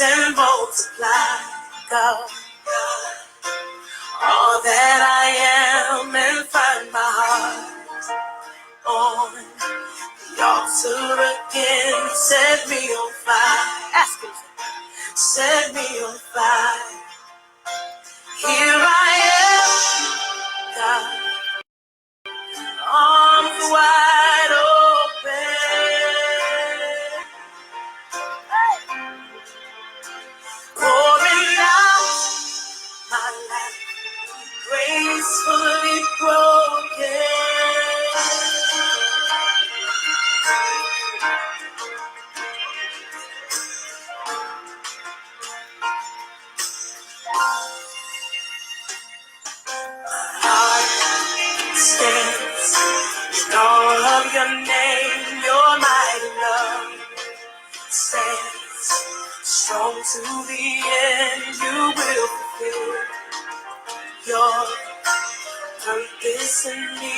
and multiply, God, all that I am and find my heart on the altar again. Set me on fire. Ask him. Set me on fire. Here I am, God, arms wide open, pouring out my life, gracefully broken. Heart stands in all of your name, your mighty love stands strong to the end. You will fulfill your purpose in me.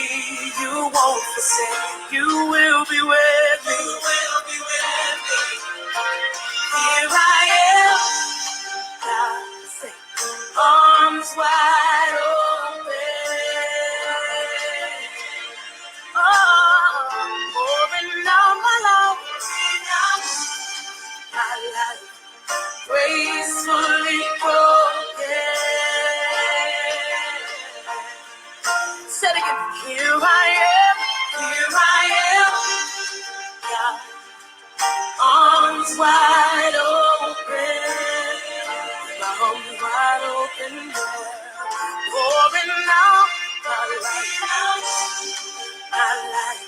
You won't forsake. You will be with me. You will be with me. Here I am, God, say, arms wide open. Oh, pouring out my life, gracefully broken. Say it again. Here I am, God, arms wide open, my arms wide open, pouring out my life,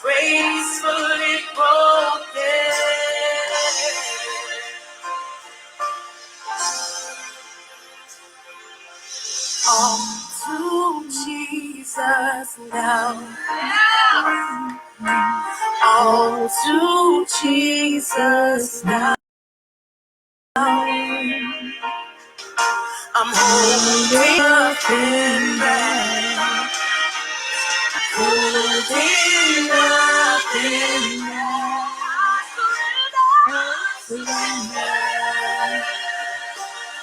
gracefully broken. All to Jesus now. All to Jesus now. I'm holding nothing back. Holding nothing back. I surrender.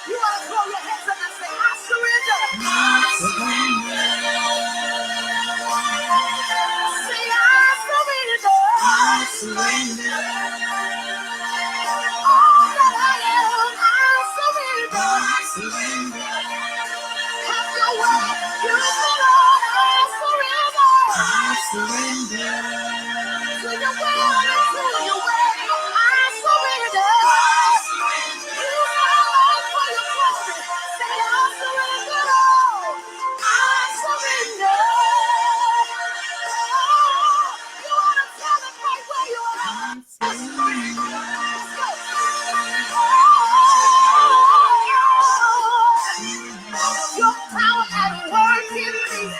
You want to throw your hands up and say, I surrender. I surrender. Say, I surrender. I surrender. All that I am, I surrender. I surrender. Have your way. Use me, Lord. I surrender. I surrender. To your will and to your way. I surrender. You are for your glory. Say, I surrender. I surrender. You want to tell them right where you are. Your power at work in me.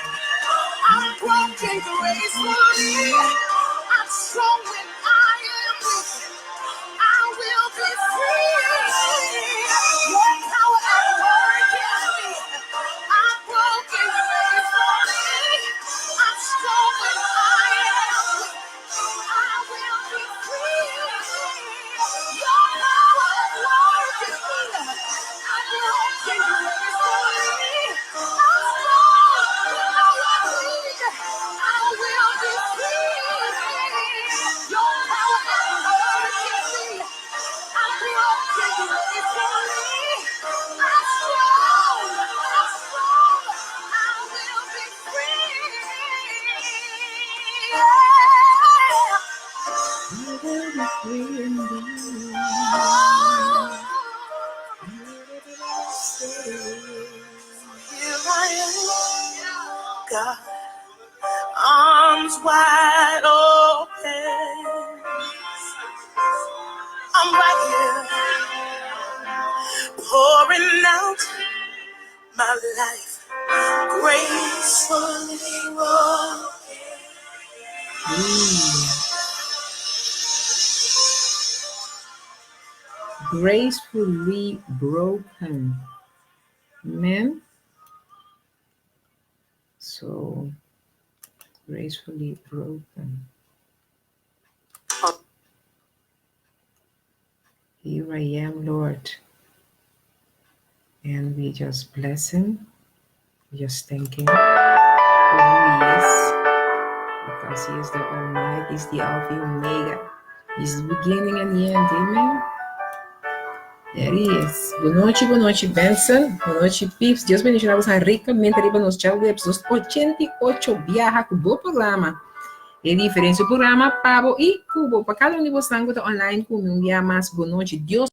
I'm broken gracefully. I'm strong when I am weak. I will be free. Your power at work in me. I'm broken gracefully. I'm strong when I am weak. I will be free. Your power at work in me. I'm broken gracefully. I'm strong when I am weak. I will be free. Your power at work in me. I'm broken gracefully. I'm strong. I will be free. You will be free indeed. Here I am, God, arms wide open. I'm right here, pouring out my life, gracefully broken. Gracefully broken. Amen. So, gracefully broken. Here I am, Lord. And we just bless him. We just thank him for who he is. Because he is the Almighty, he's the Alpha and Omega. He's the beginning and the end. Amen. There he is. Boa noite, Benson. Boa noite, Pips. Deus bendiga você ricamente aí para nós. Tchau, Webs. 88 viaja com o bom programa. É diferente o programa Pabo e Cubo. Para cada um de vocês que está online comigo, um dia mais. Boa noite. Deus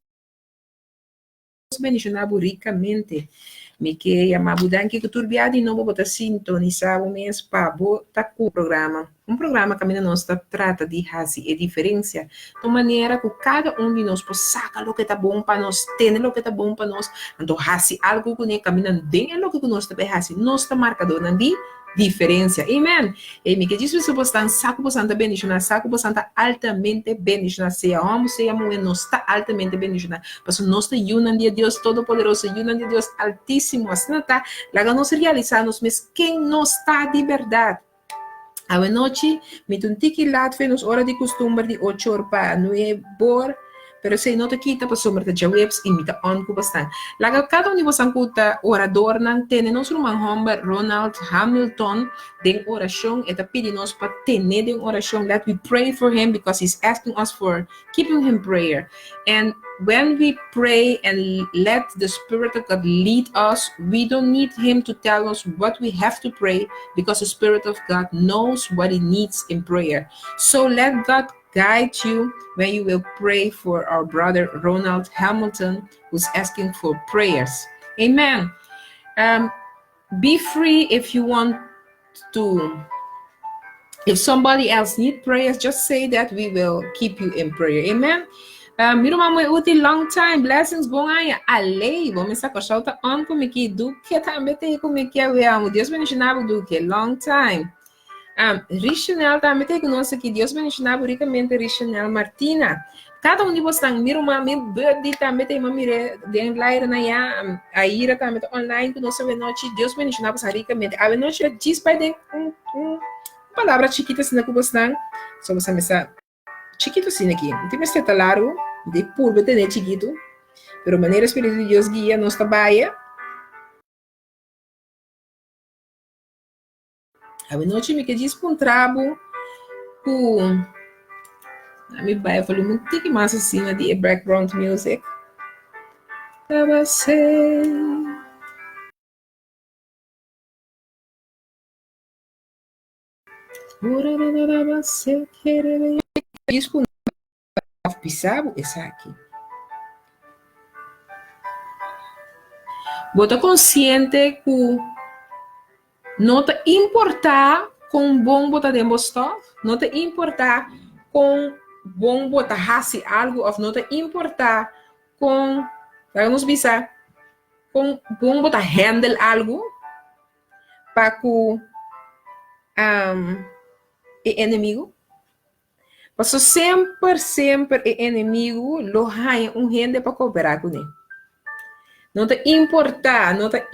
bendiga ricamente. Me que chamar Budanque que turbiado e não vou botar sintonizar o mês Pabo tá com o programa. Um programa que a nós trata de fazer a diferença de maneira que cada um de nós possa sacar o que está bom para nós, ter o que está bom para nós, então fazer algo que nós caminhando bem é o que nós também fazer, nós está marcador de diferença, amen. E me que diz você postar saco posanta bendicionar, saco posanta altamente bendicionar, seja homem, seja mulher, nós está altamente bendicionar, porque nós está unindo de Deus Todo-Poderoso, unindo de Deus Altíssimo, assim está, lá nós realizarmos, mas quem nós está de verdade. A noite, me tunti laat nos hora de costume de 8 horas para 9 horas, pero se não te quita para sombra de webs e me ta on ku bastan. Laga cada um de vocês kuta orador nang tene nos rumang homba Ronald Hamilton den oração eta pedi nos para tene den oração that we pray for him because he's asking us for keeping him prayer. And when we pray and let the Spirit of God lead us, we don't need him to tell us what we have to pray because the Spirit of God knows what he needs in prayer. So let God guide you when you will pray for our brother Ronald Hamilton, who's asking for prayers. Amen. Be free if you want to. If somebody else needs prayers, just say that we will keep you in prayer. Amen. Miro mamãe útil long time blessings bom aí alei vamos sacar solta on como que do que também tem como que é amo Deus me ensinava do que long time Richanel também tem que nós aqui Deus me ensinava ricamente Richanel Martina cada um de vocês miro mamãe birthday também tem mamãe de lá na ya a ira também online que nós sabemos noite Deus me ensinava ricamente a noite diz para de palavra chiquita assim que vocês só você me sabe chiquito assim aqui, não tem mais que largo, de pulpa de chiquito, pero maneira espírito de Deus guia nos trabalha. A noite me que diz para um trabo, a minha baia falou muito que mais assim de background music. Para você. Ora você querer. Diz para pisabo essa aqui. Bota consciente que não te importar com bom botar de mostrar, não te importar com bom botar hasi algo, ou não te importar com, vamos pensar, com bom botar handle algo, para que o inimigo. Porque sempre o inimigo lo hay gente para cooperar com ele. Não te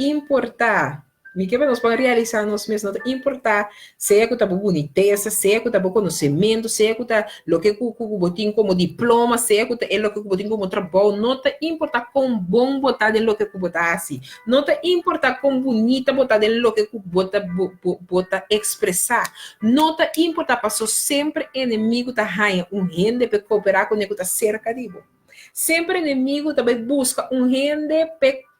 importar. Me que nós podemos realizar nós mesmos, não te importar, seja que está por boniteza, seja que está por conhecimento, seja que está o que botin como diploma, seja que está o que botin como trabalho, não te importa com bom botar de lo que botar assim, não te importa com bonita botar de lo que botar expressar, não te importa, passou sempre inimigo tá raia, gente para cooperar com ele que está cerca de você. Sempre inimigo também busca gente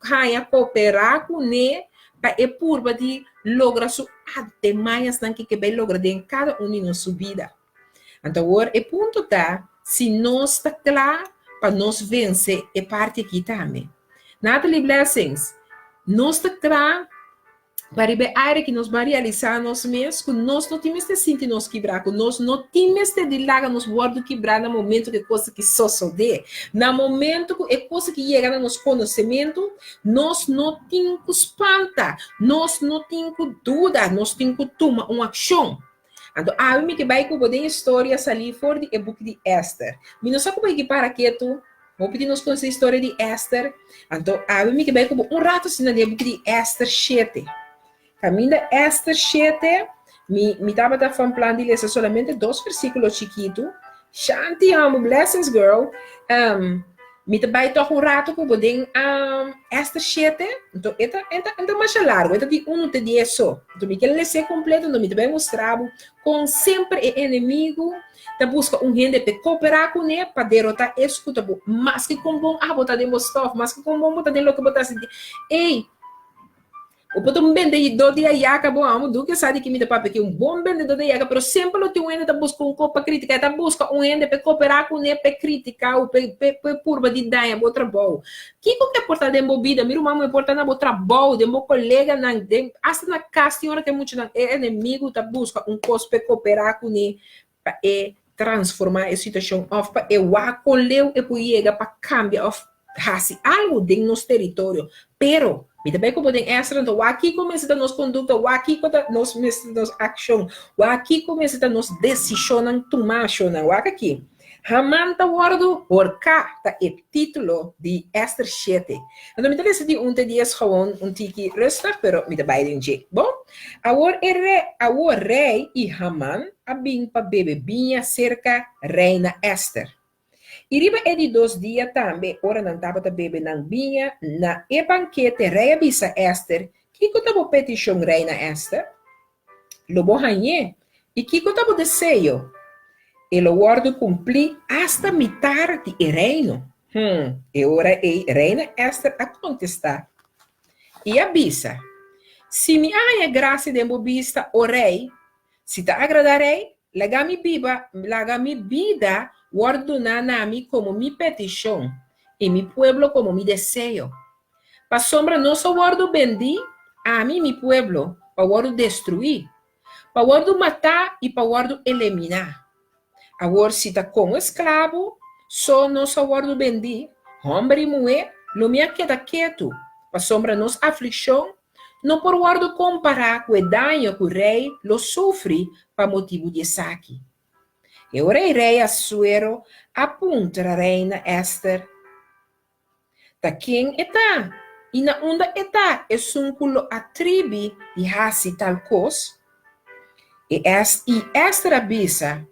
para cooperar com ele, para é por de lograr sua arte mais que vai lograr em cada um de nossa vida. Então, agora, o ponto tá, se nós está claro para nós vencer, é parte aqui também. Natalie Blessings, nós está claro para a área que nós vamos realizar nós mesmos, que nós não temos de sentir nos quebrar, que nós não temos de largar nos bordos quebrar no momento que coisa que só de. No momento que é coisa que chega no nosso conhecimento, nós não temos que espantar, nós não temos que dudar, nós temos que tomar uma ação. Então, a mim que vai com a história sair fora do e-book de Esther. Mas não sabe como é que para quieto, vou pedir nos conhecer a história de Esther. Então, a mim que vai com rato assim no e-book de Esther 7. Caminho Esther 7, me estava falando plan de ler solamente 2 versículos chiquitos. Shanti amo, blessings girl. Mita bai toch um rato que podem esta chete, então eta mais largo, eta de 1 até 10 só. Então me quer ler completo, então me também mostrar com sempre é inimigo, tá busca gente para cooperar com ele, para derrotar escuta, mas que com bom botar de mostrar, mas que com bom botar de lo que botar assim. Ei, o botão vendedor de ayaca, bom, amo do que sabe que me dá para que bom vendedor de ayaca, pero sempre o teu ende tá busca copa crítica, tá busca ende para cooperar com ele, para criticar o para purba de danha, bom trabalho. Que é porta de embobida, miro mamo é porta na bom trabalho, de meu colega na hasta na casa, senhora que é muito é inimigo, tá busca coisa para cooperar com ele, para transformar a situação, para colher e para para cambiar, algo dentro nosso território, pero e também como tem extra, então aqui começa a nossa conduta, aqui começa a nossa ação, aqui começa a nossa decisão, tomar ação, aqui. Haman tá guardo orca tá o título de Esther 7. Então me interessa de dias gewoon tiki rustig, pero me daarbij den jeito. Bom, o rei e Haman abin pa bebe binha cerca reina Esther. E riba é de 2 dias também, ora não estava bebe não vinha, na e banquete rei avisa Esther, que estava petição reina Esther, lobo hanhe, e que estava desejo, e lo guardo cumprir hasta metade de reino. E ora a reina Esther a contestar, e avisa, se me há graça de embobista o rei, se te agradarei, laga mi vida, guardo nami como mi petición, y mi pueblo como mi deseo. Pa sombra no so guardo bendi, a mí mi pueblo, pa guardo destruir, pa guardo matar y pa guardo eliminar. Agora se tá como escravo, só no so guardo bendi, hombre y mujer, lo mia queda quieto, pa sombra nos aflição, não por guardo comparar com o dano que o rei lo sofre para motivo de saque. E o rei Assuero apunta a reina Esther. Da quem está? E na onda está é sunculo a tribo de Hassi tal coisa. E Esther avisa,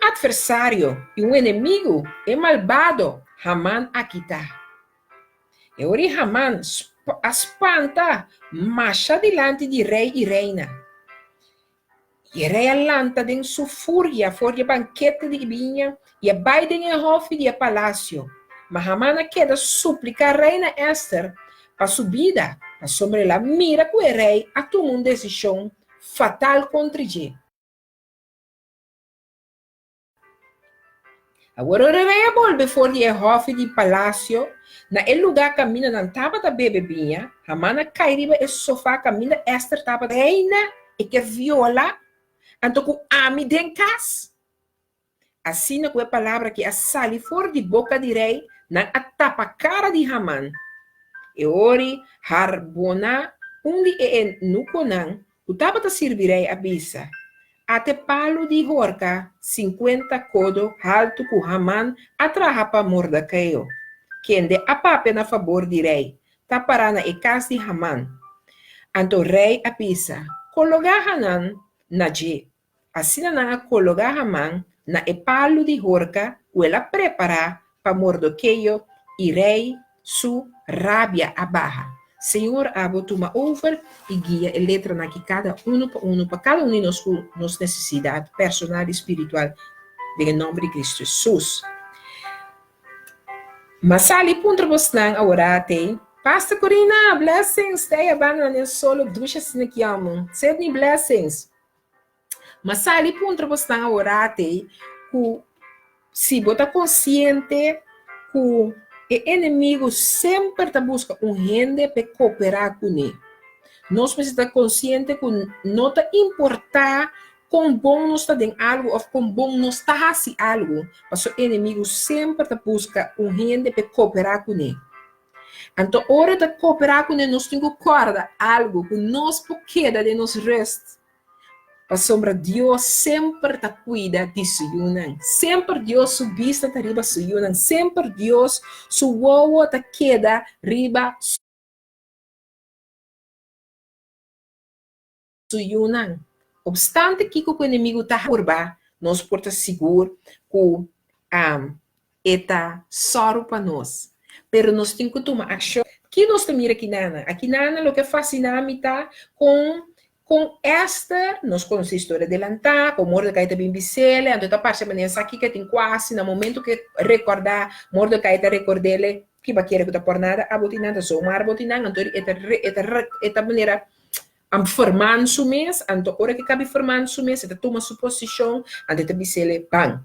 adversário e inimigo é malvado, Haman aqui está. E o rei Haman espanta, marcha diante de rei e reina. E rei alanta em sua fúria for o banquete de vinha e abaidem em hofe de palácio. Mas Haman queda súplica a reina Esther para sua vida, para sobre la mira que o rei a tomar uma decisão fatal contra ele. Agora o rei volve for o hofe de palácio. Na lugar caminha não estava da bebinha, Haman cai riba e sofá caminha Esther estava reina e que viola, então com ami den cas. Assim na palavra que a sali for de boca de rei, na atapa cara de Haman. E ori harbona undi e nukonan, o tava ta servirei a bisa. Até palo de horca, 50 codo alto com Haman atraha pa Mordecaio. Quem de apape na favor de rei, taparana e casa de Haman. Anto rei apisa, coloca Hanan na je. Assim na coloca Haman na e palo de horca, o ela prepara pa Mordecaio e rei su rabia abaja. Senhor, abo toma over e guia a letra na que cada para cada um de nos necessidade personal e espiritual, em nome de Cristo Jesus. Masali puntra bosnang awrate. Pastor Corina, blessings. Stay abandonen solo ducha sinakiamon. Sydney blessings. Masali puntra bosnang awrate. Ku se bota consciente ku o inimigo sempre está buscando gente para cooperar com ele. Nós precisamos estar conscientes que não está importar com bom nós está em algo ou com bom nós está fazendo algo. Mas o inimigo sempre está buscando gente para cooperar com ele. Então, a hora de cooperar com ele, nós temos que guardar algo que nós queda de nos resta. A sombra Deus sempre está cuida de suyunan. Sempre Deus su vista está riba suyunan. Sempre Deus su wowo está queda riba suyunan. Obstante que o inimigo está curva, nós porta seguro que eta soro para nós. Pero nós temos que tomar ação. Que nós temos aqui, Nana? Aqui, Nana, o que fascina-me tá com Esther, nós conhecemos a história dela, com Mordecai também Bicele, então a parte da manhã aqui que tem quase, no momento que recordar, Mordecai tá recordele, que vai querer que tá por nada, a botinada só, mas a botinada, então esta maneira, formando o mês, então hora que cabe formando o mês, toma sua posição, então Bicele, bang.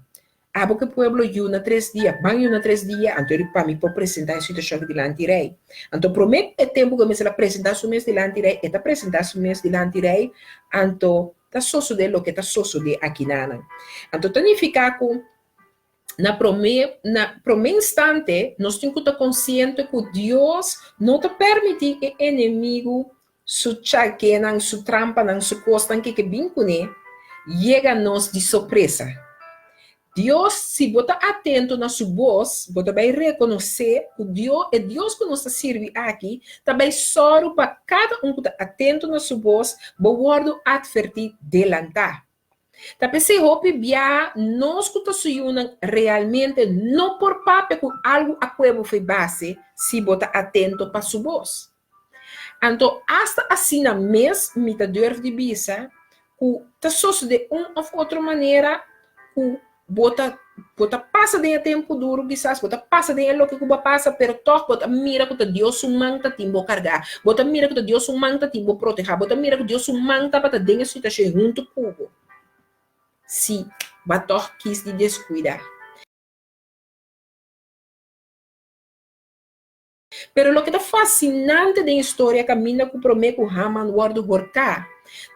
Abo que pueblo yuna 3 dias, bang yuna 3 dias, então ele para mim pode apresentar a situação delante rei. Então promete o tempo que me se apresentar o mês delante rei, eta apresentar o mês delante rei, então tá sosso de lo que tá sosso de aqui nana. Então significa que na primeiro instante nós temos que estar consciente que Deus não te permite que o inimigo su chaque, su trampa, su costa que vem com ele, chega a nós de surpresa. Deus, se bota atento na sua voz, bota vai reconhecer que Deus é Deus que nos serve aqui, também só para cada um que está atento na sua voz, vou advertir delantar. Também se hope bia nós que estamos realmente não por papel com algo a que foi base, se bota atento para sua voz. Então, hasta assim na mesma mitador de bisa, que está só de ou outra maneira, que bota passa de tempo duro quizás bota passa de lo que cuba passa pero toh bota mira que Deus manta timbo cargar bota mira que Deus manta timbo proteger bota mira que Deus manta para denga situação junto cubo se bator quis de descuidar pero lo que tá fascinante da história caminha com promete o Haman guardo borcar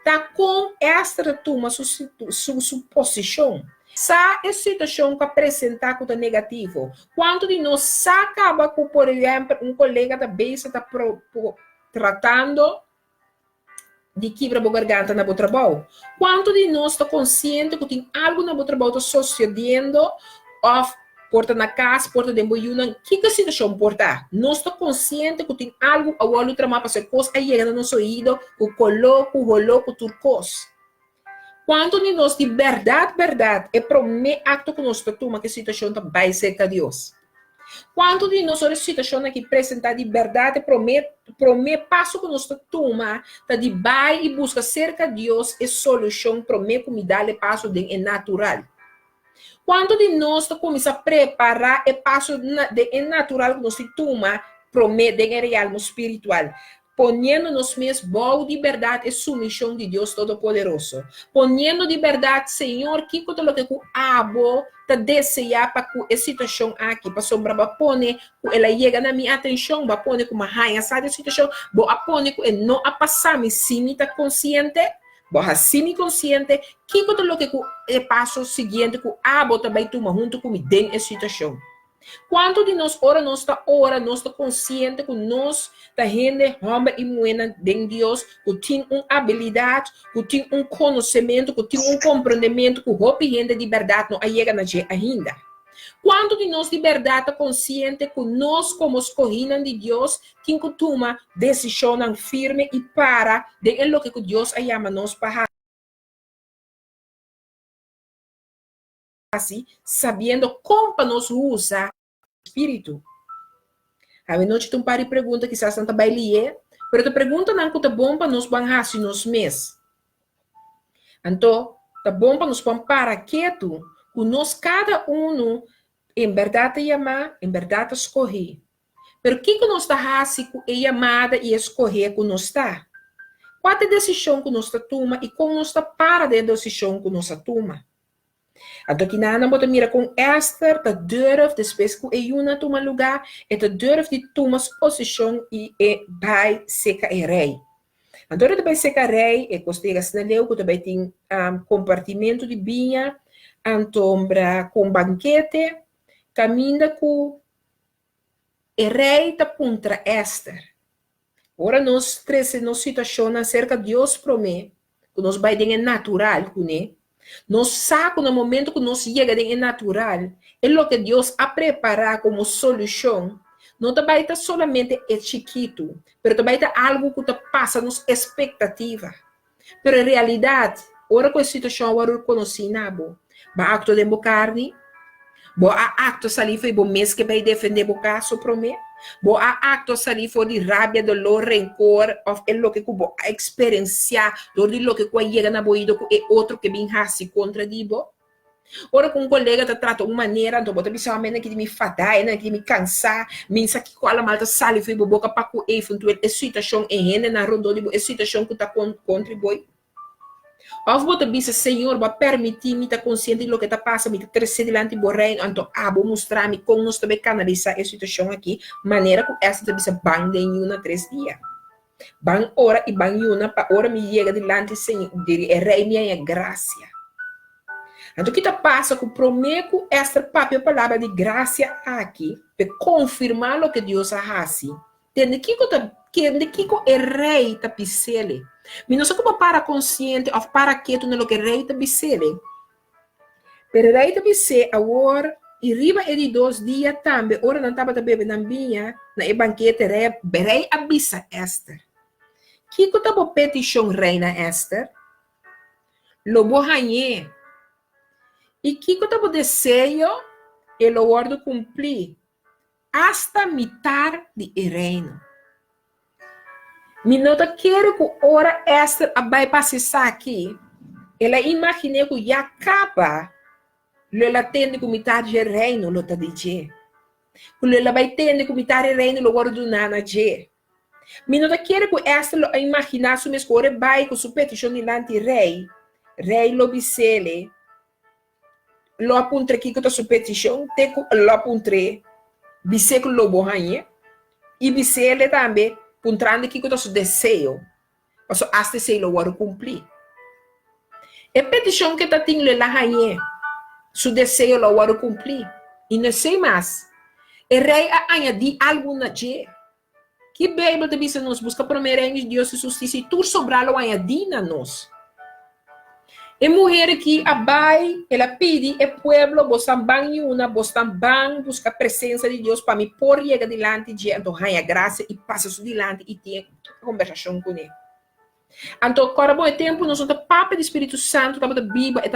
tá com esta turma sua posição. Sa é situação que apresentar como negativo. Quanto de nós acaba com, por exemplo, colega da base está tratando de quebrar a garganta na trabalho. Quanto de nós está consciente que tem algo na trabalho está sucedendo, ou porta na casa, porta de boiuna, que situação porta? Nós está consciente que tem algo a olho tramar para ser coisa aí no nosso ouvido, o coloco, o roloco, turcos. Quanto de nós de verdade, é para o meu acto que nós tomamos que a situação vai ser com Deus. Quanto de nós a situação que apresentar de verdade para o meu passo que nós tomamos, de vai e busca cerca de Deus e solução para o meu comida e passo de natural. Quanto de nós começa a preparar e passo de natural que nós tomamos para o meu realmo espiritual. Ponendo-nos mesmos boa de verdade e submissão de Deus Todo-Poderoso. Ponendo de verdade, Senhor, que tudo o que o abo te deseja para que a situação aqui, para sombra, para pôr, ela chega na minha atenção, para pôr com uma rainha, essa situação, para pôr que não a passar, me sim, está consciente, para assim consciente, que tudo o que o passo seguinte, que o abo também toma junto comigo dentro da situação. Quanto de nós, nós está consciente que nós, da gente, homem e mulher de Deus, que tem uma habilidade, que tem um conhecimento, que tem um compreendimento, que o gente de verdade não chega na gente ainda. Quanto de nós de verdade consciente que nós, como escolhidos de Deus, tem que tomar decisão firme e para de lo que Deus chama nós para assim, sabendo como nos usa espírito. A noite tem um par de perguntas que se não vai ler, mas a pergunta não é bom para nós banhar se nos mês. Então, é bom para nós parar quieto, que nós cada um em verdade chamar, em verdade escolher. Mas o que nós está fazendo é chamada e escolher que nós está? Qual é a decisão que nós está tomando e como nós está para da decisão que nós está tomando? Então, aqui na Ana, mira com Esther, que durf, depois que Euna toma lugar, e que durf de tomar posição e vai ser rei. Então, ele vai ser rei, e costeira se leu, que também tem compartimento de vinha, antombra com banquete, caminha com o rei está contra Esther. Ora, nós três nos situação acerca de Deus promete, que nós vai ter natural com ele. Nós sabemos no momento que nós chegamos em natural, é o que Deus a preparar como solução. Não vai estar solamente chiquito, mas também está algo que passa nos expectativa. Mas em realidade, ora com a situação agora conhecida, vai acto de carne, Bo a acto sali foi bo mês que vai defender bo caso prome. Bo a acto sali foi de rabia, dolor, rencor, of é lo que bo a experienciar, do de lo que qua chega na boido é outro que vem hasi contra di bo. Ora com um colega te trata uma maneira, então bota bisa mena que me fadai, né, que me cansar, mensa que qual a malta sali foi bo boca pa ku e funtu é situação e rende na rondo di bo é situação que tá contribui. Of bota bisa Senhor, ba permitir me tá consciente de lo que tá passa, me tá crescer diante do reino, então abo mostrar me como nós também canalizar a situação aqui, maneira que essa tá bisa bang de uma 3 dias. Bang ora e bang uma pa ora me chega diante Senhor, de rei minha graça. Então, o que passa com prometo esta própria palavra de graça aqui, para confirmar o que Deus faz. Tende que o rei está pisele. Mas não só como para consciente ou para quieto no que o rei está pisele. Pero o rei está pisele agora, e riba de 2 dias também, ora não estava também na minha, na banquete, rei avisa Esther. Que está a petição reina Esther? Lobo hanhe. E que eu desejo ele ordo cumprir hasta mitad de reino. Me nota quero que ora esta vai passar aqui. Ela imagina que já acaba. Ela tende com mitad de reino, lo tá dizendo. Ela vai tende com mitad de reino, lo ordo nana je. Me nota quero que esta lo imaginar su mescore vai com su petição diante rei. Rei lo bisele. Lo apuntre aqui que a sua petição, lo apuntre, bise que lo bohanhe, e bise ele também, puntrando aqui que a sua desejo, mas hasta se lo vou cumprir. E petição que tá tendo lá hanhe, seu desejo lo vou cumprir, e não sei mais. E rei a añadir algo na je, que Bíblia também se nos busca primeiro em Deus e justiça, e tu sobrar lo añadir na nós. E mulher que abai, ela pede, e pueblo, bostam bang uma, bostam bang, busca a presença de Deus para me pôr chega delante de então ganha graça e passa isso delante e tem conversação com ele. Então, agora bom tempo, nós somos papa do Espírito Santo, estava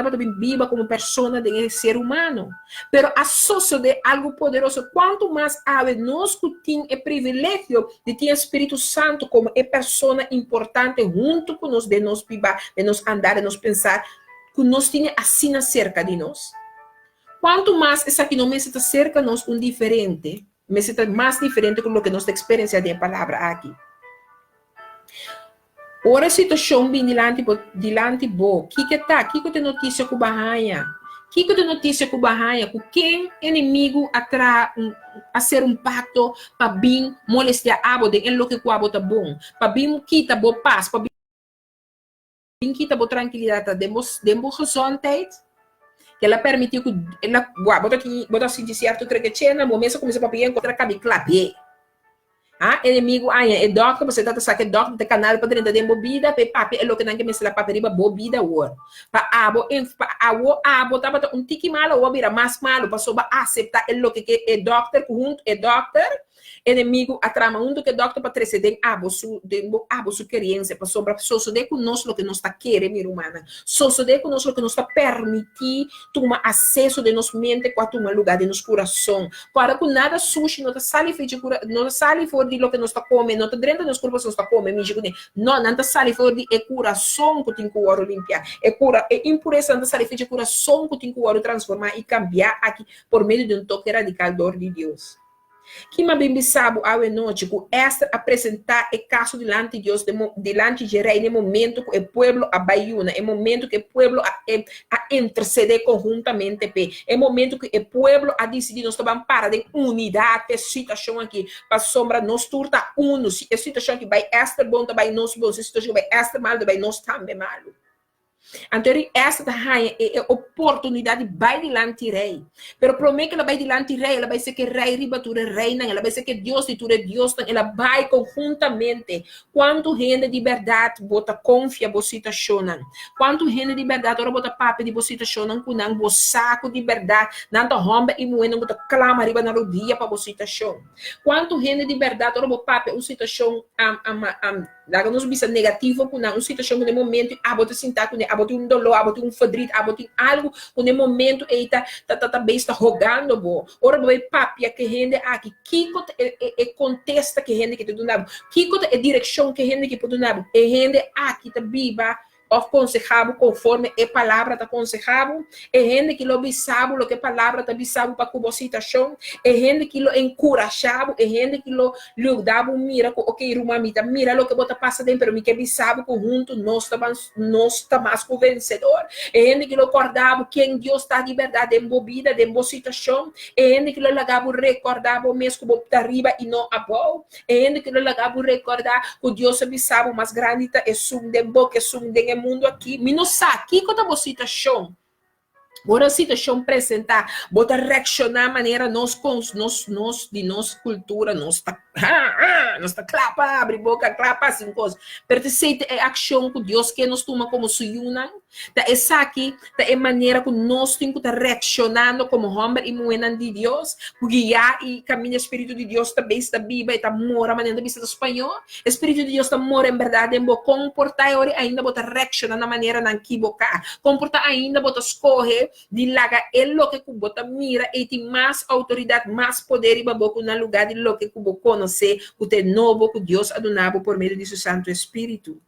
também viva como pessoa de ser humano. Pero associo de algo poderoso, quanto mais ave nós que tem o privilégio de ter o Espírito Santo como é pessoa importante junto com nós, de nós viver, de nós andar, de nós pensar, que nós tem assim cerca de nós. Quanto mais essa que não me está cerca de nós, um diferente, me está mais diferente com o que nós experiência de palavra aqui. Ora a situação vem delante bo. Que tá? Que tem notícia com Bahia? Que tem notícia com Bahia? Com quem inimigo a ser um pacto para vir molestar abo de em lo que o abo tá bom, para vir quita bo paz, para vir quita bo tranquilidade, demos horizonte. Que ela permitiu que ela bota assim de certo, creio que tinha no momento começa a pegar contra cabe clave. Inimigo é doctor, você tá saque doctor de canal para dentro de bobida, pe papi é lo que não que me se la paperiba bobida or. Pa abo tava um tique malo ou vira mais malo, passou ba aceitar é lo que é doctor junto é doctor. Inimigo a trama do que doctor para preceder abo su querência, passou para sosso de conosco que nós está querendo, minha humana. Sosso de conosco que nós está permitir tomar acesso de nossa mente com um lugar de nosso coração. Para que nada sushi não sale fora de lo que nós está comendo, não está dentro de nosso corpo nós está comendo, não está sale fora de coração que tem que o limpar. É impureza não sale fora de coração que tem que o transformar e cambiar aqui por meio de um toque radical de Deus. Que ma bem sabe a noite que esta apresentar o caso delante de Deus, delante de rei, no momento que o povo abaiuna, no momento que o povo a interceder conjuntamente, no momento que o povo a decidir nós estamos para de unidade, a situação aqui, para sombra nós turta uno, a situação que vai esta bom, vai nós bom, a situação que vai esta mal, vai nós também malo. Então, essa é a oportunidade vai delante do rei. Pero promete que ela vai delante do rei, ela vai ser que rei riba tu reina, ela vai ser que Deus e tu Deus, ela vai conjuntamente. Quanto gente de verdade bota confia boa situação, quanto gente de verdade ora bota papo de boa situação, com não saco de verdade, não tá romba e moendo bota clama riba na rodilha para boa situação. Quanto gente de verdade ora bota papo uma situação Laga nos bisa negativo com uma situação no momento, abota sentar com abota dolor, abota fadrito, abota algo com no momento eita tá bem está rogando bo. Ora boy papia que rende aqui, kiko contesta que rende que tu nabo. Kiko é direção que rende que tu nabo. E rende aqui tá biba aconsejado conforme a palavra está aconsejado, é gente que lo bisabo, lo que a palavra está bisabo para cubo situação, é gente que lo encorajado, é gente que lo dava mira, ok, rumamita, mira lo que bota passa dentro, pero me que bisabo conjunto, nós está mais com vencedor, é gente que lo acordava quem Deus está de verdade, em bobida, em boa situação, é gente que lo lagava recordava mesmo que bota arriba e não abou, é gente que lo lagava recordar que Deus é bisabo, mais grande é sum de boca, é sum de mundo aqui, minosa aqui quando a situação, agora a situação apresentar, bota reaccionar a maneira nós de nossa cultura, nós tá clapa, abre boca, clapa assim coisa, pertence é ação que Deus que nos toma como suyuna, tá essa aqui, tá é maneira que nós temos que estar reaccionando como homem e mulher de Deus, porque já e caminho Espírito de Deus também está viva e está mora maneira de vista do espanhol, Espírito de Deus está mora em verdade, em boa comportar e ainda bota reaccionar na maneira não equivocar, comportar ainda bota escorrer de laga lo que bota mira e tem mais autoridade, mais poder e baboco no lugar de lo que cubo conhecer o te novo que Deus adonava por meio de seu Santo Espírito.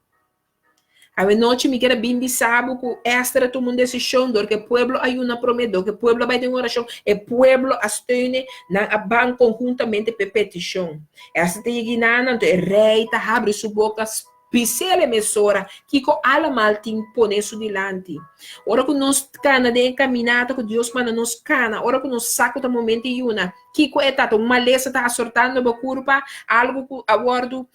A noite me queda bem bisabo que esta era tomando decisão do que o povo ayuna prometeu, que o povo vai ter uma oração, e o povo astene na ban conjuntamente pe petição. Esta te guinana, então o rei tá abre sua boca pisele emissora, que com ala mal te impone isso delante. Ora que nós cana de encaminhada que Deus manda nos cana, ora que nós saco da momento e una, que com etato maleza tá assortando a curva, algo que a guardo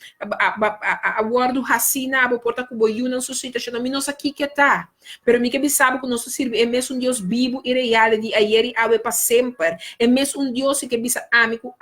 racina, a porta que boiuna suscita, chama nós aqui que tá. Pero me que sabe que nós serve é mesmo um Deus vivo e real de ayer e ave para sempre. É mesmo um Deus que bisa amigo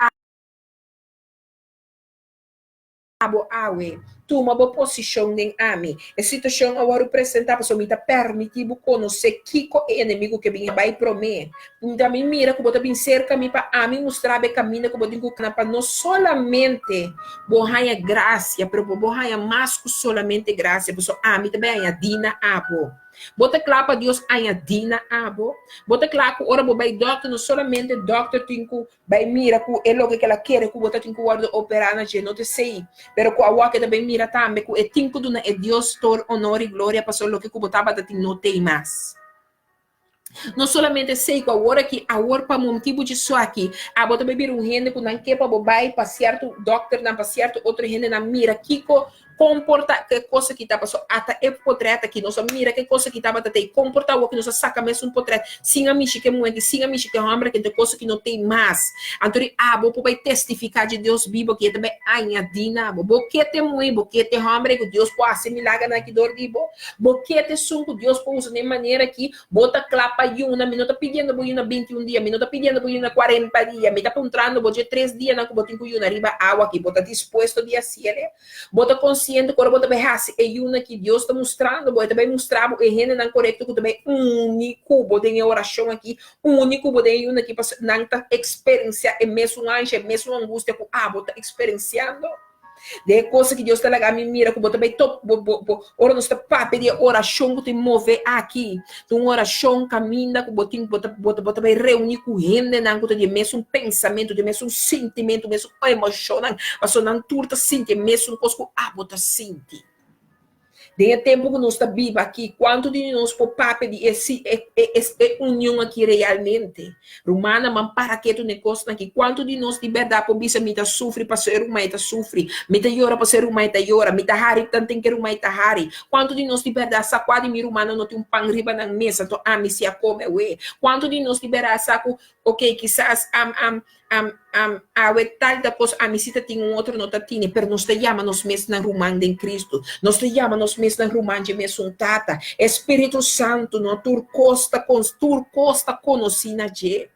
abo awe toma boa posição nem ami a situação agora apresentar pessoa me tá permitido conhecer que é inimigo que vem vai pro me então me mira que bota bem cerca me para ami mostrar be caminho que botinho para não solamente borraia graça pero borraia mais que solamente graça pessoa ami também a dina abo bota claro para Deus a dina abo bota claro que ora vai doctor não solamente doctor tinco vai mira que é logo que ela quer que bota tinco guarda operar na gente não te sei pero com a walk também mira também que é tinco do é Deus tor honor e glória para só lo que botava da não tem mais. Não solamente sei que agora para motivo disso aqui, a bota beber gente que não quer para bobai para certo doctor não para certo outro gente na mira que comporta que coisa que tá passou até é portrait que nós mira que coisa que tava até comporta o que nós saca mesmo um portrait sim a michi que muito sim a michi que homem que tem coisa que não tem mais então vou vai testificar de Deus vivo que também añadina vou que tem muito vou que tem homem que Deus pode fazer milagre na que dor de vou que tem sunco Deus pode usar de maneira que bota clapa e uma minuta pedindo vou uma 21 dias minuta pedindo vou uma 40 dias me tá encontrando vou de 3 dias na que botinho com uma riba água aqui bota disposto de assim bota consciente quando você vai fazer é uma que Deus está mostrando você também mostrar o gente não correto que também único você tem oração aqui único você tem uma que não está experienciando é mesmo anjo é mesmo angústia que você está experienciando de coisa que Deus está lá me mira que você vai top ora não está para pedir oração que te move aqui então oração caminha que você vai reunir com gente não que tem mesmo pensamento de mesmo sentimento mesmo emoção mas não turta sente mesmo coisa que você sente de tempo que nós está vivo aqui, quanto de nós por papo de essa união aqui realmente? Romana, mas para que tu negócio aqui? Quanto de nós de verdade por bisa me tá sofre para ser uma e tá sofre, me tá llora para ser uma e tá llora, me tá hari tanto tem que uma e tá hari. Quanto de nós de verdade saquade mi romana não tem pão riba na mesa, então a me se a come we. Quanto de nós de verdade saco, ok, quizás a tal da coisa a misita tem outro não tá tine, pero nós te chama nos mesmos na romana em Cristo, nós te chama nos mesmos na romana de mesmo tata, Espírito Santo, no tur costa conocina je.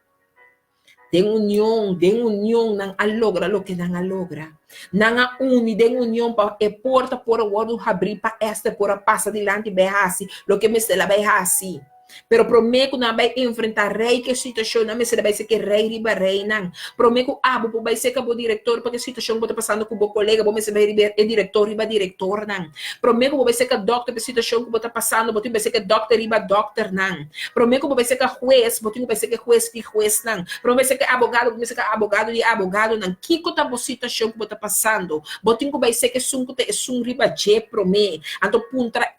Den união não alogra lo que não alogra. Não há den união para é porta por o word abrir para esta por a passa delante be hasi, lo que me se la be hasi. Pero prometo na vai enfrentar rei que situação na mesa vai ser que rei riba rei não. Prometo abo vai ser que o diretor porque situação bota passando com o colega, vou ser vai riba é diretor riba diretor não. Prometo vai ser que doctor porque situação que bota passando, bota vai ser que doctor riba doctor não. Prometo vai ser que juiz, bota vai ser que juiz de juiz não. Prometo vai ser que abogado, vai ser que abogado de abogado não. Kiko tá situação que bota passando, bota vai ser que sunco te sun riba je prome. Anto puntra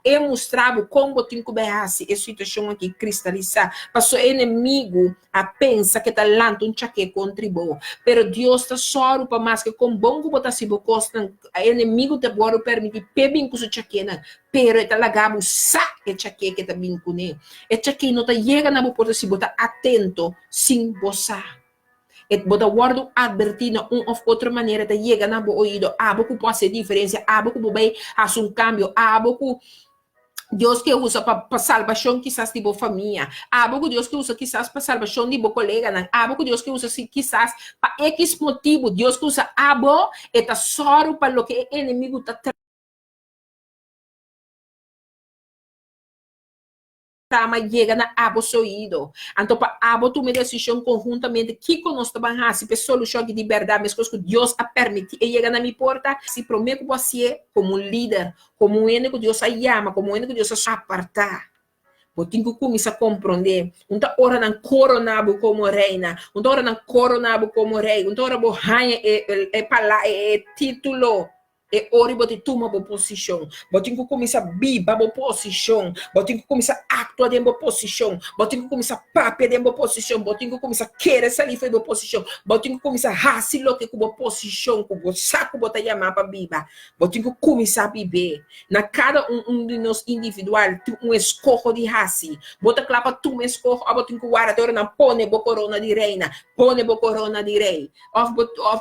e mostrava como tem que berrasse a situação aqui cristalizar. Passou inimigo a pensa que talento um chaque contribui. Pero Deus está só para mais que com bom que botar se bocosta, inimigo te bora permitir pebin com o chaque não. Pero é talagabo sa e chaque que tá bem com ele. E chaque não tá chega na boca se botar atento sem boçar. E bota guardo advertindo ou outra maneira de chegar na boa ouvido. Abo que pode ser diferença, abo que vai fazer um cambio, abo que Deus que usa para salvação quizás de boa família. Abo que Deus que usa quizás para salvação de boa colega. Não. Abo que Deus que usa quizás para X motivo. Deus que usa abo e tá só para o que o inimigo está mas chega na abo soído. Então, para abo tomar decisão conjuntamente, que conosco também se a solução de verdade, mas que Deus a permite e chega na minha porta, se prometo você como um líder, como um ene que Deus a chama, como um ene que Deus a apartar. Eu tenho que começar a compreender. Então, ora não coronabo como reina, então ora não coronabo como rei, então ora bo rainha é título. E ora você toma uma posição. Você tem que começar a viver uma posição. Você tem que começar a actuar em uma posição. Você tem que começar a papel em uma posição. Você tem que começar a querer sair de uma posição. Você tem que começar a fazer o que com uma posição, com o saco você chamar para viver. Você tem que começar a viver. Na cada de nós individual, tem escorro de raci. Você clapa tu escorro, você tem que guardar na pone bo corona de reina, pone bo corona de rei. Of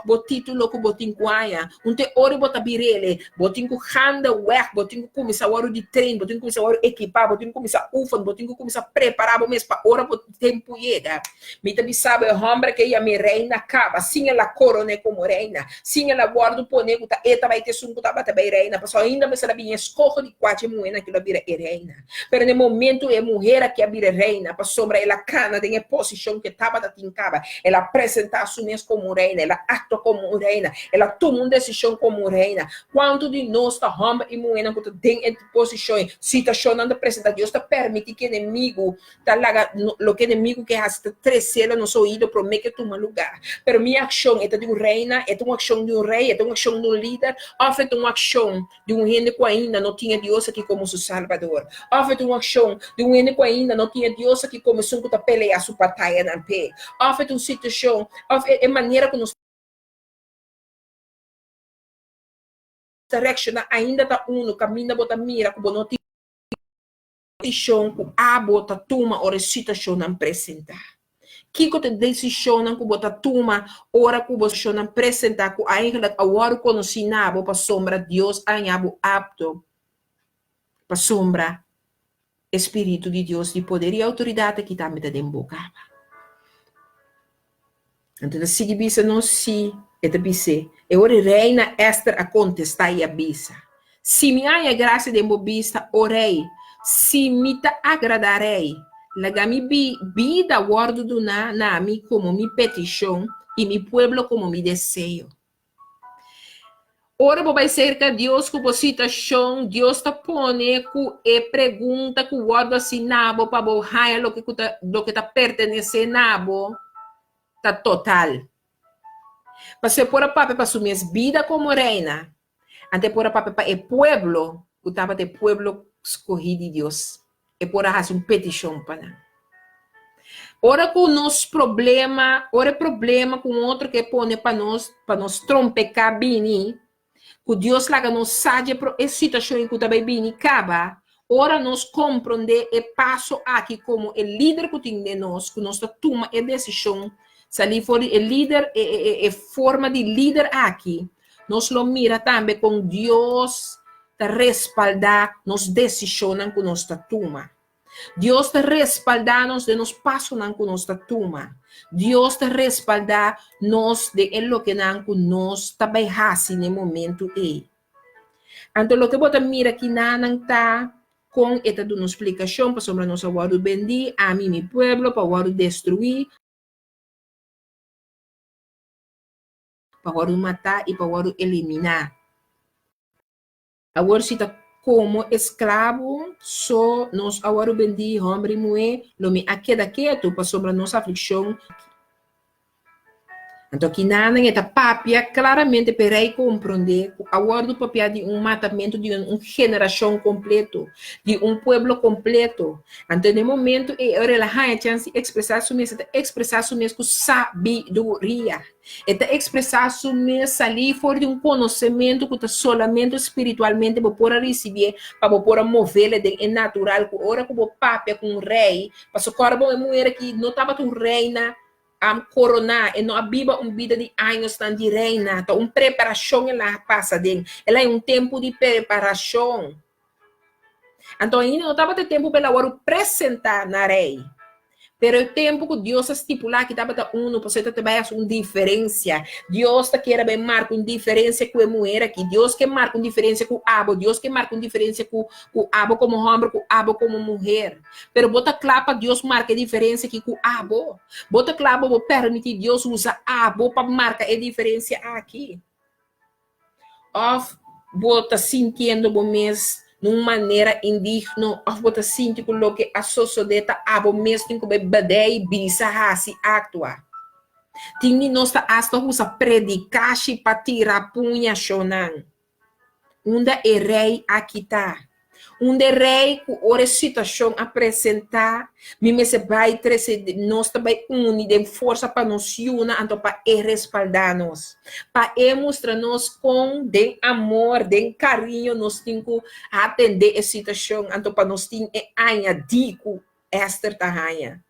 bo título que você tem que ganhar. Unte ora você ele, botin que handa work, botin que começar o de treino, botin que começar o equipar, botin que começar ufan, botin que começar preparar o mês para hora o tempo chega. Me também sabe o homem que ia me reina acaba, sim ela corona como reina, sim ela guarda o ponego tá eta vai ter sunco tá bata bem reina, pessoal ainda me será bem escorro de quatro moena que ela vira reina. Pero no momento é mulher que a vira reina, para sombra ela cana tem a posição que tava da tincaba, ela apresenta a sua como reina, ela atua como reina, ela toma uma decisão como reina. Quanto de nós está homem e mulher que tem em posição, situação não apresenta Deus está permite que o inimigo tá lá, o que inimigo que está crescendo no seu ouvido promete que toma lugar. Pero minha ação é de uma reina, é uma ação de um rei, é uma ação de um líder, oferta uma ação de um gente que ainda não tinha Deus aqui como seu Salvador. Oferta uma ação de um gente que ainda não tinha Deus aqui como seu que pelear sua batalha na pé. Oferta uma situação, é maneira que nós direction ainda está no caminho bota mira que não tem decisão que a bota toma ou situação não apresentar. Que te decisão que bota toma hora que você não apresentar que ainda agora conheci na para sombra Deus ainda apto para sombra Espírito de Deus de poder e autoridade que também está em boca. Então se bisa não se eta bise. E ora reina Esther a contestar e a bisa. Se me há graça de vista, orei. Se me ta agradarei. Lega mi vida guardo do na mi como mi petição e mi pueblo como mi desejo. Ora vai ser que Deus com situação, Deus ta pone ku e pergunta ku guarda si nabo para borrar lo que ta pertenece nabo ta total. Para por a papa para assumir vida como reina, ante por a papa para o pueblo, o tava de pueblo escolhido de Deus, e por a fazer petição para. Ora com nos problema, ora problema com outro que põe para nós trompecar bem, que Deus laga nos sabe para a situação que também bem acaba. Ora nós compreender e passo aqui como o líder que tem de nós, que nós toma a decisão. Se ali for o líder, é forma de líder aqui. Nós lo mira também com Deus te respaldar nos decisões que nós toma. Deus te respaldar nos de nos passos que nós toma. Deus te respaldar nos de lo que nós também faz no momento. Então, o que você mira aqui não está com esta de uma explicação para sobre nossa guarda bendir, a mim, meu pueblo, para guarda destruir, para guarda matar e para guarda eliminar. Agora, se está como escravo, só nós agora bendir, homem e mulher, lo me aqueda quieto para sobre nossa aflição. Então, aqui nada esta papia claramente para compreender a guarda do papia de matamento de uma geração completo, de pueblo completo. Então, no momento, ela a chance de expressar sua mesmo com sabedoria. Esta expressar sua mesmo ali fora de conhecimento que solamente espiritualmente para poder receber, para poder mover de natural, que ora como papia com o rei, para socorrer uma mulher que não estava tu reina, coronar e não abiba vida de anos tan de reina, então preparação ela passa dentro, ela é tempo de preparação. Então ainda não estava de tempo para ela apresentar na rei, pero o tempo que Deus estipular que estava da você também uma diferença. Deus está querendo bem marcar uma diferença com a mulher aqui. Deus quer marcar uma diferença com o abo. Deus quer marcar uma diferença com o abo como homem, com o abo como mulher. Pero bota claro para Deus marcar a diferença aqui com o abo. Bota claro para permitir Deus usar abo para marcar a diferença aqui. Of bota sentindo o mês numa maneira indigna, ou você sente que a sociedade abo mesmo que bedei bisa hasi actua. Tinha nossa asta usa predicar para tirar punha chonan. Onde é rei aqui tá. Onde rei com a situação apresentar, me se vai trazer nós também unir força para nos unir, então para respaldar nós, para mostrar nós com de amor, de carinho, nós temos que atender a situação, então para nós temos que añadir esta tahanha.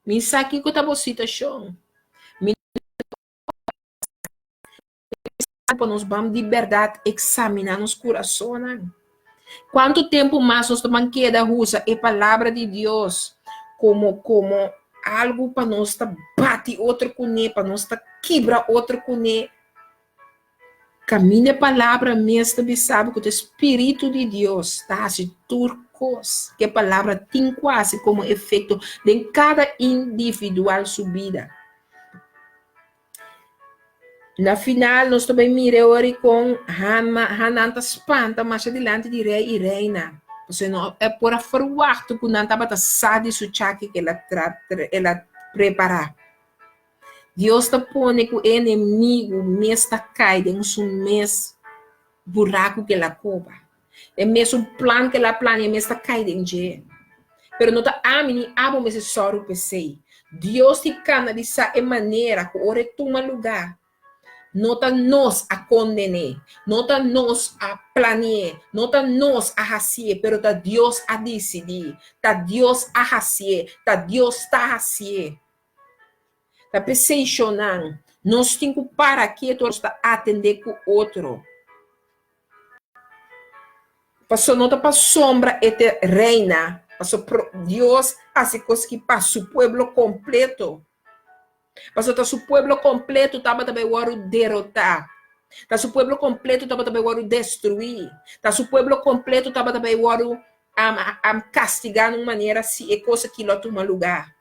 Me sabe que tá boa situação. Para nós vamos de verdade examinar nos corações. Quanto tempo mais nós tomamos queda usa a palavra de Deus como algo para nós bate outro com ele, para nós quebra outro com ele. Caminha a palavra mesmo, sabe que o Espírito de Deus está se turcos, que a palavra tem quase como efeito em cada individual subida. Na final, nós também miramos com Hananta espanta mais adiante de rei e reina. Você não é por a forwarto que não estava a sade suchaque que ela prepara. Deus está pondo que o inimigo está caindo em seu mês buraco que ela coba. É mesmo plano que ela planeja, mas está caindo em dia. Pero não está a mim, abo me se soro pensei. Deus te canaliza de maneira que ore toma lugar. Não está nós a condenar, não está nós a planear, não está nós a fazer, pero está Deus a decidir, está Deus a fazer, está Deus a fazer. Está pressionando, nós temos que parar aqui e atender com o outro. Passou não está para sombra e reina, passou Deus hace coisas que passa o povo completo. Mas está su pueblo completo estava também o derrotar. Está su pueblo completo estava também o destruir. Está su pueblo completo estava também o castigar de uma maneira se é coisa que lá toma lugar.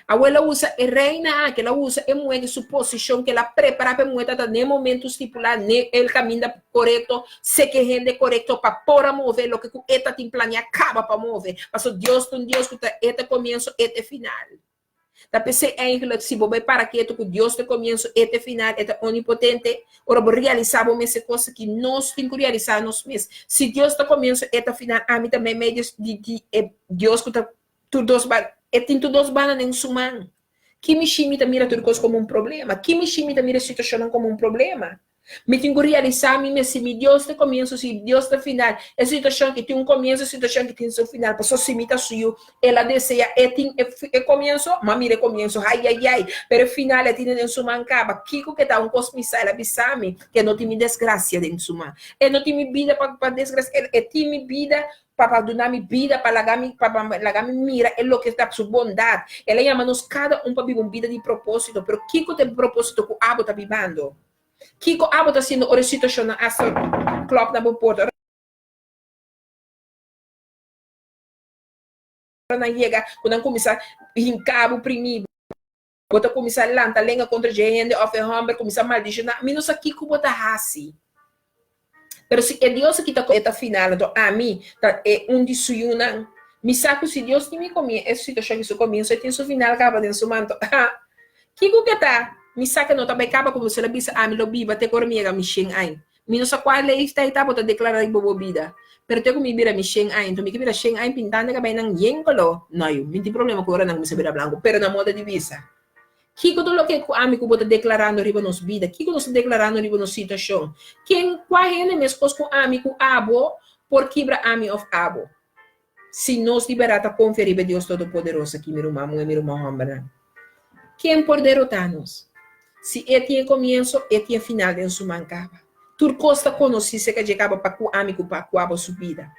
A ela usa a reina, que ela usa a mulher de sua posição, que ela prepara para a mulher no momento estipulado, no caminho correto, se que rende correto para pôr mover o que ela tem planeado, acaba para mover. Mas Deus tem Deus que está começo e final. Da pensei eigenlijk se bobe para que tu Deus te começo e final é onipotente ora por realizar essa coisa que nós temos que realizar nós mesmos. Se Deus te começo e final a mim também me diz Deus que tu dos tem tu dos banas em sua mão. Que me chama mira tudo coisa como problema. Que me chama mira a situação como problema. Me tenho que realizar mim se Deus te começo se Deus te final. É situação que tem começo, situação que tem seu final. Pessoa se imita suyo, ela deseja é começo, mas mira começo, ai, pero final é tem em sua mão acaba. Kiko que tá cosmisa ela bisame que não tem desgraça dentro sua mão. É não tem vida para desgraça, é tem vida para dar minha vida, para largar minha mira, é o que está sua bondade. Ela chama-nos cada para viver uma vida de propósito, pero Kiko tem propósito que o abo está vivendo. Kiko abo está sendo a situação essa clock na porta. não chega, quando começar a hincabo primeiro, bota começar a lançar lenha contra gente, oferhamber, começar a maldicionar, menos aqui que bota assim. Pero se é Deus que está com esta final, então a mim, é um de suyuna, me saco se Deus tem me comigo, essa situação que isso comigo, você tem seu final, acaba dentro do manto. Que tá? Me saca não, também acaba como se ela bisa, me lo biba, te cormiga, me xing ai. Me não sa qual lei está e tá, bota declarar em bobo vida. Pero te comi bira me xing ai, então me que bira xing ai, pintando que vai nang yen colo. Não, eu, não tem problema com ora nang me se bira blanco, pero na moda de visa. Kiko do lo que ami ko bota declarando riba nos vida, kiko nos declarando riba nos situação. Quem quahene mes cos com ami ko abo por quebra ami of abo. Se nos liberata conferir Deus todo-poderoso aqui miru mamu e miru mahambra. Quem por derrotar-nos? Se é tinha começo, é tinha final de sua mancava. Turcosta conheci se que chegava para o amigo para o abo subida.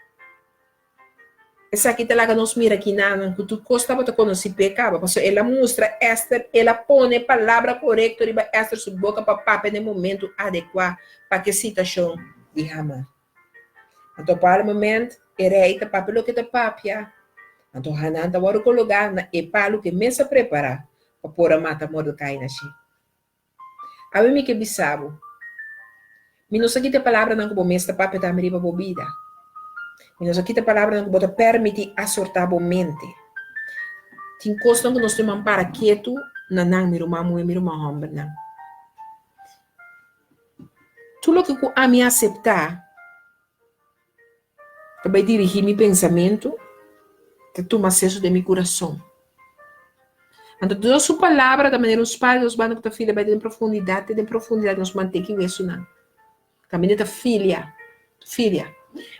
Essa aqui talaga nos mira aqui na que Turcosta para conhecer pecava, porque ela mostra Esther, ela põe palavra correta riba Esther sua boca para papai no momento adequado para que a situação de Haman. Então para o momento ereita papel que te papia. Então Hanan tá agora colocar na e palo que mesa preparar para pôr a mata Mordecai na chi. A mim que bisabo. Menos aqui a palavra não como mesta papel tá meriba bobida. Menos aqui a palavra não como permite assortar a mente. Tem coisa que nós temos para quieto na não miru mamu e miru mahomber não. Tudo que a mim aceitar vai dirigir meu pensamento, que toma acesso de meu coração. Então, toda sua palavra, da maneira os pais, os bandos da filha, vai ter profundidade nos mantém que isso não. Caminho da filha.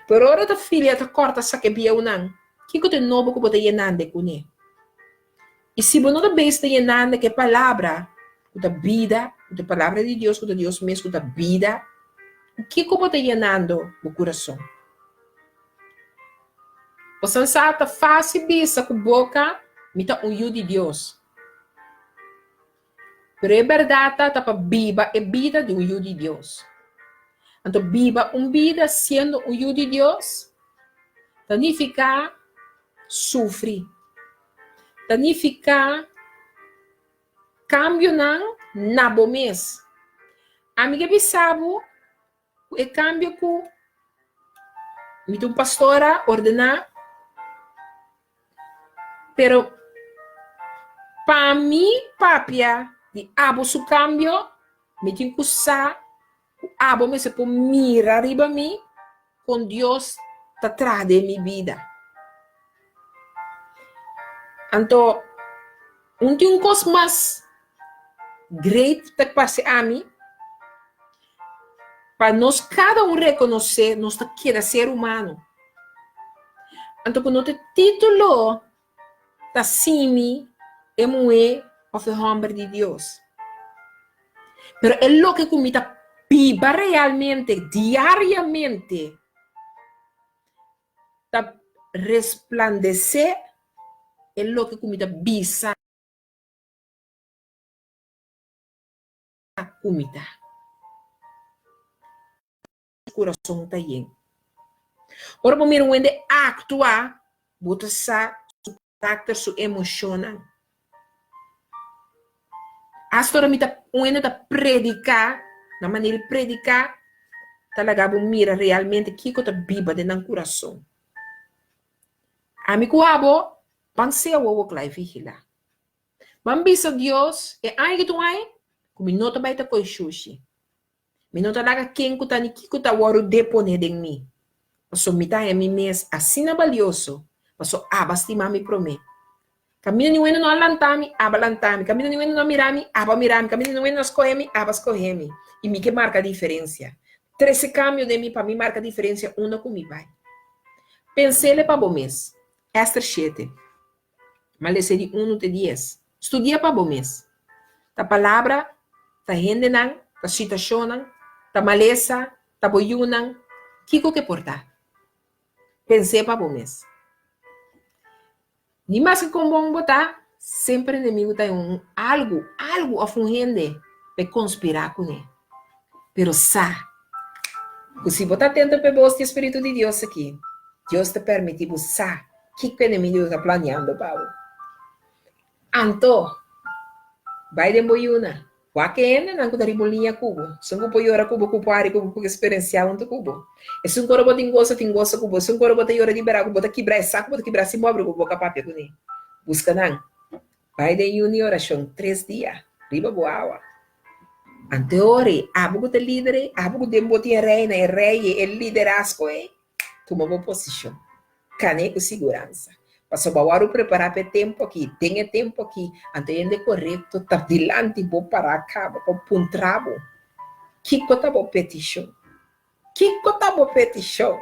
Por hora da filha, tá corta, saque bia ou não. Que de novo que pode llenando com ele. E se você não está llenando que palavra, da vida, da palavra de Deus, da Deus mesmo, da vida, o que pode llenando o coração? Você sabe, tá fácil bisa com boca, me tá unho de Deus. Pero é verdade, tá para viva, é vida de unho de Deus. Então, viva vida sendo unho de Deus, significa sofrer. Significa cambio na bom mês. Amiga bisabo, é cambio com me tem pastora ordenar. Pero para mim, papia, de abo su cambio, me tenho que usar o abo me se pode mirar arriba mim, com Deus tá atrás de minha vida. Então, tem um coisa mais great que passe a mim, para nós cada reconhecer, nós quer ser humano. Então, quando te título da simi é mulher of the homem de Deus. Pero é lo que comita viva realmente, diariamente, da resplandecer, é lo que comita bisa comita. O coração está aí. Ora, para mim, onde actuar, bota sa carácter, su emocional. Astora me tá onde tá predicar, na maneira de predicar, talaga mira realmente que tá viva dentro do coração. Amigo abo, pense a wo clai vigila. Bambisa Deus, e ai que tu ai, como não tá baita coi sushi. Me não tá laga quem que tá ni que tá waro deponer de mim. Passo me tá em mim mês assim na valioso. Passo abastima me promete. Camino ni weno no alantami, abalantami. Camino ni weno no mirami, abamirami. Camino ni weno no escohemi, abascohemi. E me que marca a diferença. 13 cambios de mim para mim marca a diferença uma com mi pai. Pensei para bom mês. Esther 7. Malese de 1 de 10. Estudia para bom mês. Ta palavra, ta gente nan, ta situação nan, ta malesa, ta boyunan. Kiko que portar. Pensei para bom mês. Ni mais que com bom botar, sempre inimigo tem algo afungente para conspirar com ele. Pero se botar atento para o Espírito de Deus aqui, Deus te permite usar que o inimigo está planeando, Pablo. Anto, vai de boiuna. Wakene não kutari bolinha cubo. São cubo yora cubo cupari cubo porque experienciar um cubo. É se um coro bota tingosa cubo. Se um coro bota yora liberar cubo bota quebrar saco bota quebrar se mobre cubo capapia kuni. Busca não. Vai de uni oração 3 dias. Riba boa. Anteori, abugo de líder, abugo de botinha reina, é rei, é liderazgo, é. Toma boa posição. Cane com segurança. Passou o preparar para tempo aqui, tenha tempo aqui, antes correto, tá dilante, vou parar cá, vou puntrabo. Que cota vou petição? Que cota vou petição?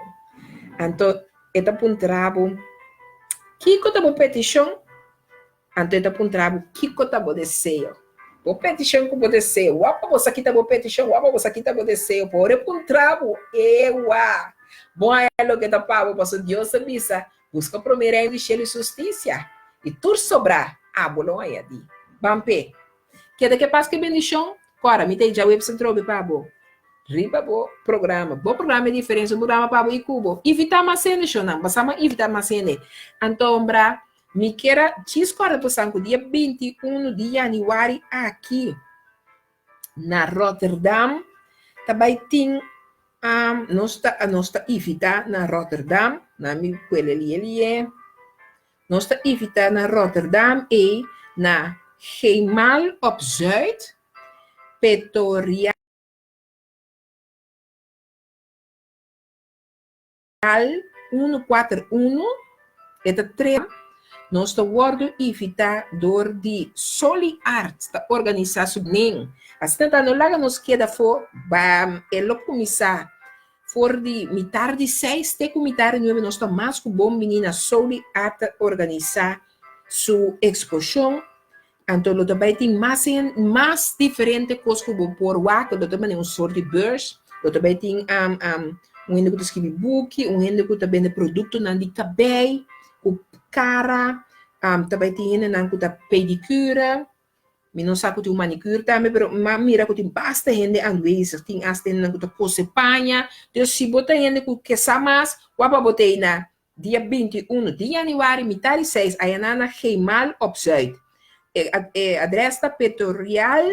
Então, eta puntrabo. Que cota vou petição? Então, eta puntrabo, que cota vou desejo? Vou petição com vou desejo. Uapa, você aqui tá vou petição, uapa, você aqui tá vou desejo. Por puntrabo, ewa. Bom, é lo que tá pago, passou Deus a missa. Busca primeiro a enriquecer e justiça. E tudo sobrar, bolão aí, adi. Bampe. Quer que passe que bendição? Cora, me tem já web central, pabo. Riba, bo programa. Bo programa é diferente, o programa pabo e cubo. Evitar mais cena, não. Passamos evitar mais cena. Então, bra, me queira, chiscora por sangue, dia 21 de janeiro, aqui, na Rotterdam, também tem nossa evita na Rotterdam, na mi quelle ali é. Nossa evita na Rotterdam e na Heemal op Zuid, Pretoriaal 141, eta 3. Nós estamos evita door die Soli Art, da organização nem. Assim, tá no lago nos queda for, elo começar for de mitar de 6 te comitar 9 nós estamos mais com bom menina Soli Art organizar sua exposição. Então, lo também tem mais diferente coisas que vou por lá, que lo também é sorte de beurs, lo também tem ainda que escreve book, ainda que também de produto na de cabelo, o cara, também tem ainda que pedicure, me não sabe que tem manicure também, mas mira que tem bastante gente anduísa, tem até que coisa panha, então se botar ainda que sabe mais, wapa botei na dia 21 de janeiro, metade 6, aí na Heemal op Zuid. Adressa Pretoriaal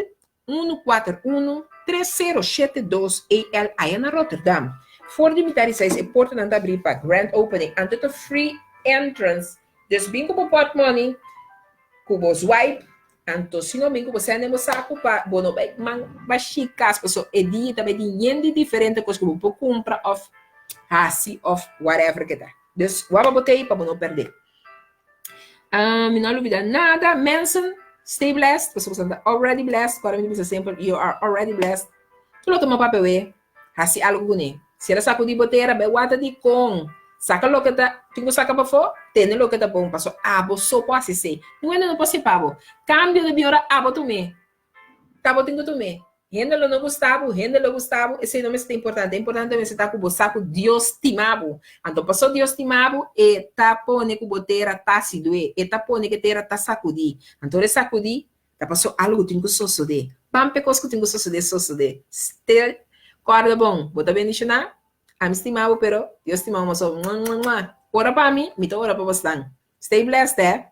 141 3072 EL aí na Rotterdam. For de metade 6 é porta não abrir para grand opening, antes do free entrance. Desbim com o portmoney, com o swipe, então se não bem com você não saco para bono vai chicar pessoas dia também tem diferente coisa que você compra of hasi of whatever que tá. Então, vou botei para não perder. Não olvidar nada, mention, stay blessed, você está already blessed, agora me diz sempre, you are already blessed. Tu não toma papel, hasi algo né? Se ela saco de boteira, be wata de com. Saca lo que tá, tenho saca para fora, tem lo que tá bom, passou, você pode ser. Não é não pode ser pavo. Cambio de biora, tu me. Tá botando tu me. Rendelo não Gustavo, esse nome é importante. É importante você estar com o saco Deus timabo. Então, passou Deus timabo, e tá pone com boteira, tá se doer, e tá pone que terra tá sacudi. Então, ele sacudi, tá passou algo tem que suceder. Pampe coisa que tem que suceder. Corda bom, bota bem nisso na. Estimado, pero Deus estimamos. Ora para mim, me ora para você. Stay blessed,